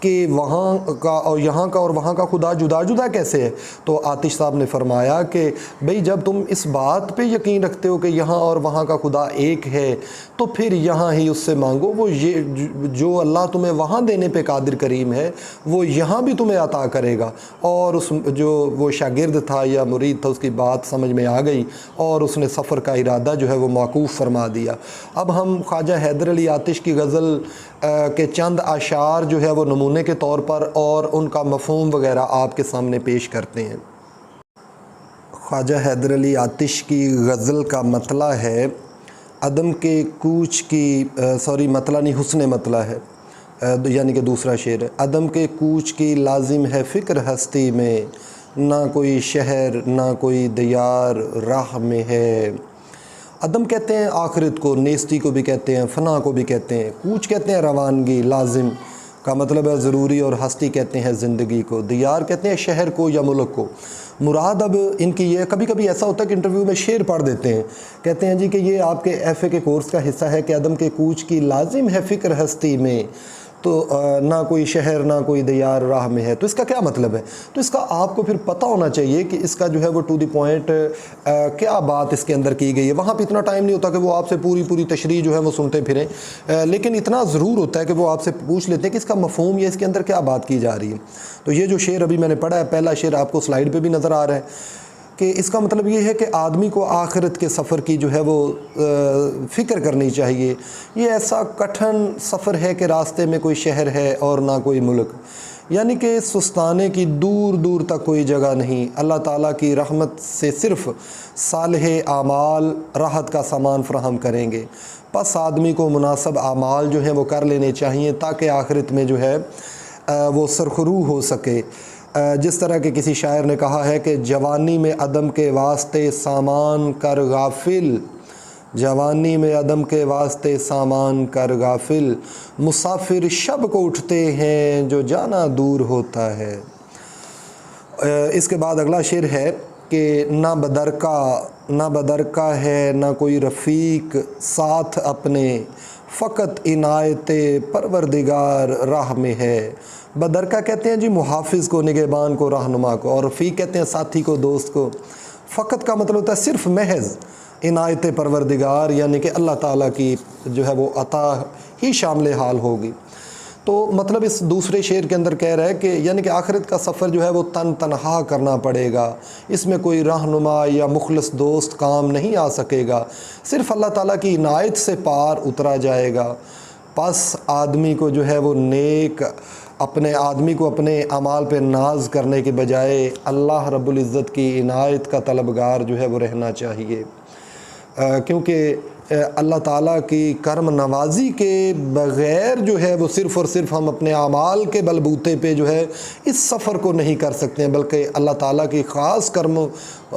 کہ وہاں کا اور یہاں کا اور وہاں کا خدا جدا جدا کیسے ہے؟ تو آتش صاحب نے فرمایا کہ بھئی جب تم اس بات پہ یقین رکھتے ہو کہ یہاں اور وہاں کا خدا ایک ہے تو پھر یہاں ہی اس سے مانگو، وہ یہ جو اللہ تمہیں وہاں دینے پہ قادر کریم ہے وہ یہاں بھی تمہیں عطا کرے گا۔ اور اس جو وہ شاگرد تھا یا مرید تھا اس کی بات سمجھ میں آ گئی اور اس نے سفر کا ارادہ جو ہے وہ موقوف فرما دیا۔ اب ہم خواجہ حیدر علی آتش کی غزل کے چند اشعار جو ہے وہ نمونے کے طور پر اور ان کا مفہوم وغیرہ آپ کے سامنے پیش کرتے ہیں۔ خواجہ حیدر علی آتش کی غزل کا مطلع ہے عدم کے کوچ کی مطلع نہیں، حسن مطلع ہے، یعنی کہ دوسرا شعر ہے۔ عدم کے کوچ کی لازم ہے فکر ہستی میں، نہ کوئی شہر نہ کوئی دیار راہ میں ہے۔ عدم کہتے ہیں آخرت کو، نیستی کو بھی کہتے ہیں، فنا کو بھی کہتے ہیں۔ کوچ کہتے ہیں روانگی، لازم کا مطلب ہے ضروری، اور ہستی کہتے ہیں زندگی کو، دیار کہتے ہیں شہر کو یا ملک کو۔ مراد اب ان کی یہ کبھی کبھی ایسا ہوتا ہے کہ انٹرویو میں شعر پڑھ دیتے ہیں، کہتے ہیں جی کہ یہ آپ کے ایف اے کے کورس کا حصہ ہے کہ عدم کے کوچ کی لازم ہے فکر ہستی میں، تو نہ کوئی شہر نہ کوئی دیار راہ میں ہے۔ تو اس کا کیا مطلب ہے؟ تو اس کا آپ کو پھر پتہ ہونا چاہیے کہ اس کا جو ہے وہ ٹو دی پوائنٹ کیا بات اس کے اندر کی گئی ہے۔ وہاں پہ اتنا ٹائم نہیں ہوتا کہ وہ آپ سے پوری تشریح جو ہے وہ سنتے پھریں، لیکن اتنا ضرور ہوتا ہے کہ وہ آپ سے پوچھ لیتے ہیں کہ اس کا مفہوم یا اس کے اندر کیا بات کی جا رہی ہے۔ تو یہ جو شعر ابھی میں نے پڑھا ہے، پہلا شعر آپ کو سلائیڈ پہ بھی نظر آ رہا ہے، کہ اس کا مطلب یہ ہے کہ آدمی کو آخرت کے سفر کی جو ہے وہ فکر کرنی چاہیے۔ یہ ایسا کٹھن سفر ہے کہ راستے میں کوئی شہر ہے اور نہ کوئی ملک، یعنی کہ سستانے کی دور دور تک کوئی جگہ نہیں۔ اللہ تعالیٰ کی رحمت سے صرف صالح اعمال راحت کا سامان فراہم کریں گے، پس آدمی کو مناسب اعمال جو ہیں وہ کر لینے چاہیے تاکہ آخرت میں جو ہے وہ سرخرو ہو سکے۔ جس طرح کہ کسی شاعر نے کہا ہے کہ جوانی میں عدم کے واسطے سامان کر غافل، جوانی میں عدم کے واسطے سامان کر غافل، مسافر شب کو اٹھتے ہیں جو جانا دور ہوتا ہے۔ اس کے بعد اگلا شعر ہے کہ نہ بدرکا ہے نہ کوئی رفیق ساتھ اپنے، فقط عنایت پروردگار راہ میں ہے۔ بدرکا کہتے ہیں جی محافظ کو، نگہبان کو، رہنما کو، اور رفیق کہتے ہیں ساتھی کو، دوست کو۔ فقط کا مطلب ہوتا ہے صرف محض، عنایت پروردگار یعنی کہ اللہ تعالیٰ کی جو ہے وہ عطا ہی شامل حال ہوگی۔ تو مطلب اس دوسرے شعر کے اندر کہہ رہا ہے کہ یعنی کہ آخرت کا سفر جو ہے وہ تنہا کرنا پڑے گا، اس میں کوئی رہنما یا مخلص دوست کام نہیں آ سکے گا، صرف اللہ تعالیٰ کی عنایت سے پار اترا جائے گا۔ پس آدمی کو جو ہے وہ آدمی کو اپنے اعمال پہ ناز کرنے کے بجائے اللہ رب العزت کی عنایت کا طلبگار جو ہے وہ رہنا چاہیے، کیونکہ اللہ تعالیٰ کی کرم نوازی کے بغیر جو ہے وہ صرف اور صرف ہم اپنے اعمال کے بلبوتے پہ جو ہے اس سفر کو نہیں کر سکتے ہیں، بلکہ اللہ تعالیٰ کی خاص کرم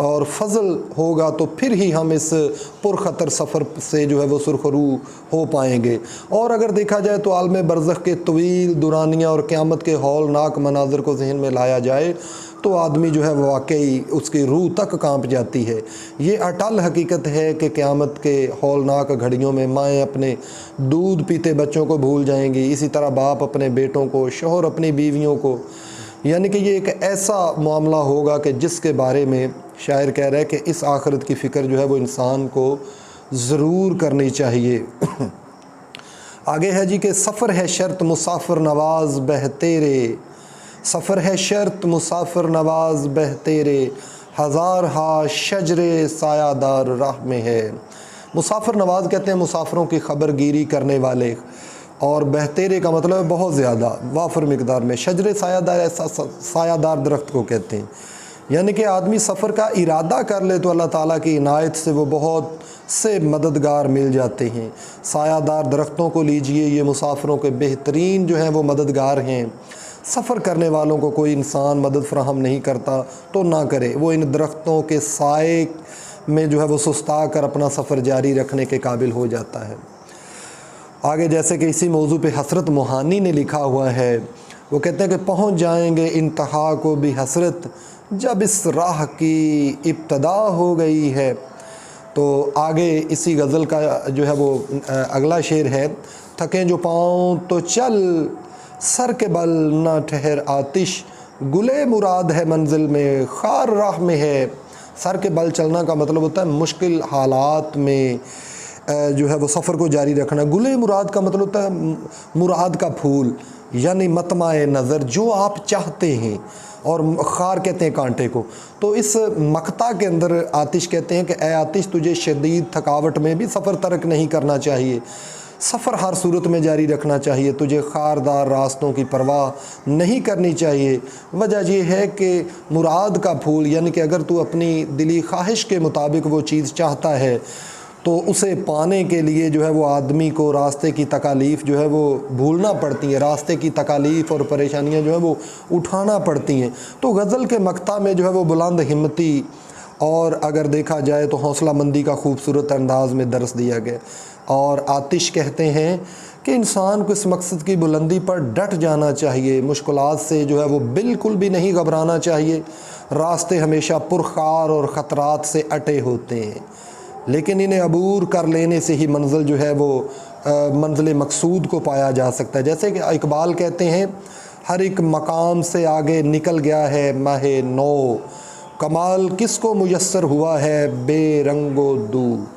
اور فضل ہوگا تو پھر ہی ہم اس پرخطر سفر سے جو ہے وہ سرخرو ہو پائیں گے۔ اور اگر دیکھا جائے تو عالم برزخ کے طویل دورانیہ اور قیامت کے ہولناک مناظر کو ذہن میں لایا جائے تو آدمی جو ہے وہ واقعی اس کی روح تک کانپ جاتی ہے۔ یہ اٹل حقیقت ہے کہ قیامت کے ہولناک گھڑیوں میں مائیں اپنے دودھ پیتے بچوں کو بھول جائیں گی، اسی طرح باپ اپنے بیٹوں کو، شوہر اپنی بیویوں کو، یعنی کہ یہ ایک ایسا معاملہ ہوگا کہ جس کے بارے میں شاعر کہہ رہا ہے کہ اس آخرت کی فکر جو ہے وہ انسان کو ضرور کرنی چاہیے۔ آگے ہے جی کہ سفر ہے شرط مسافر نواز بہ تیرے، سفر ہے شرط مسافر نواز بہ تیرے، ہزار ہا شجر سایہ دار راہ میں ہے۔ مسافر نواز کہتے ہیں مسافروں کی خبر گیری کرنے والے، اور بہتیرے کا مطلب ہے بہت زیادہ وافر مقدار میں۔ شجر سایہ دار ایسا سایہ دار درخت کو کہتے ہیں، یعنی کہ آدمی سفر کا ارادہ کر لے تو اللہ تعالیٰ کی عنایت سے وہ بہت سے مددگار مل جاتے ہیں۔ سایہ دار درختوں کو لیجئے، یہ مسافروں کے بہترین جو ہیں وہ مددگار ہیں۔ سفر کرنے والوں کو کوئی انسان مدد فراہم نہیں کرتا تو نہ کرے، وہ ان درختوں کے سائے میں جو ہے وہ سستا کر اپنا سفر جاری رکھنے کے قابل ہو جاتا ہے۔ آگے جیسے کہ اسی موضوع پہ حسرت موہانی نے لکھا ہوا ہے، وہ کہتے ہیں کہ پہنچ جائیں گے انتہا کو بھی حسرت جب اس راہ کی ابتدا ہو گئی ہے۔ تو آگے اسی غزل کا جو ہے وہ اگلا شعر ہے، تھکیں جو پاؤں تو چل سر کے بل نہ ٹھہر آتش، گلے مراد ہے منزل میں خار راہ میں ہے۔ سر کے بل چلنا کا مطلب ہوتا ہے مشکل حالات میں جو ہے وہ سفر کو جاری رکھنا۔ گلے مراد کا مطلب ہوتا ہے مراد کا پھول، یعنی مطمع نظر، جو آپ چاہتے ہیں، اور خار کہتے ہیں کانٹے کو۔ تو اس مقطع کے اندر آتش کہتے ہیں کہ اے آتش، تجھے شدید تھکاوٹ میں بھی سفر ترک نہیں کرنا چاہیے، سفر ہر صورت میں جاری رکھنا چاہیے، تجھے خاردار راستوں کی پرواہ نہیں کرنی چاہیے۔ وجہ یہ ہے کہ مراد کا پھول، یعنی کہ اگر تو اپنی دلی خواہش کے مطابق وہ چیز چاہتا ہے تو اسے پانے کے لیے جو ہے وہ آدمی کو راستے کی تکالیف جو ہے وہ بھولنا پڑتی ہیں، راستے کی تکالیف اور پریشانیاں جو ہے وہ اٹھانا پڑتی ہیں۔ تو غزل کے مقطع میں جو ہے وہ بلند ہمتی اور اگر دیکھا جائے تو حوصلہ مندی کا خوبصورت انداز میں درس دیا گیا۔ اور آتش کہتے ہیں کہ انسان کو اس مقصد کی بلندی پر ڈٹ جانا چاہیے، مشکلات سے جو ہے وہ بالکل بھی نہیں گھبرانا چاہیے۔ راستے ہمیشہ پرخار اور خطرات سے اٹے ہوتے ہیں، لیکن انہیں عبور کر لینے سے ہی منزل جو ہے وہ منزل مقصود کو پایا جا سکتا ہے۔ جیسے کہ اقبال کہتے ہیں، ہر ایک مقام سے آگے نکل گیا ہے ماہ نو، کمال کس کو میسر ہوا ہے بے رنگ و دو۔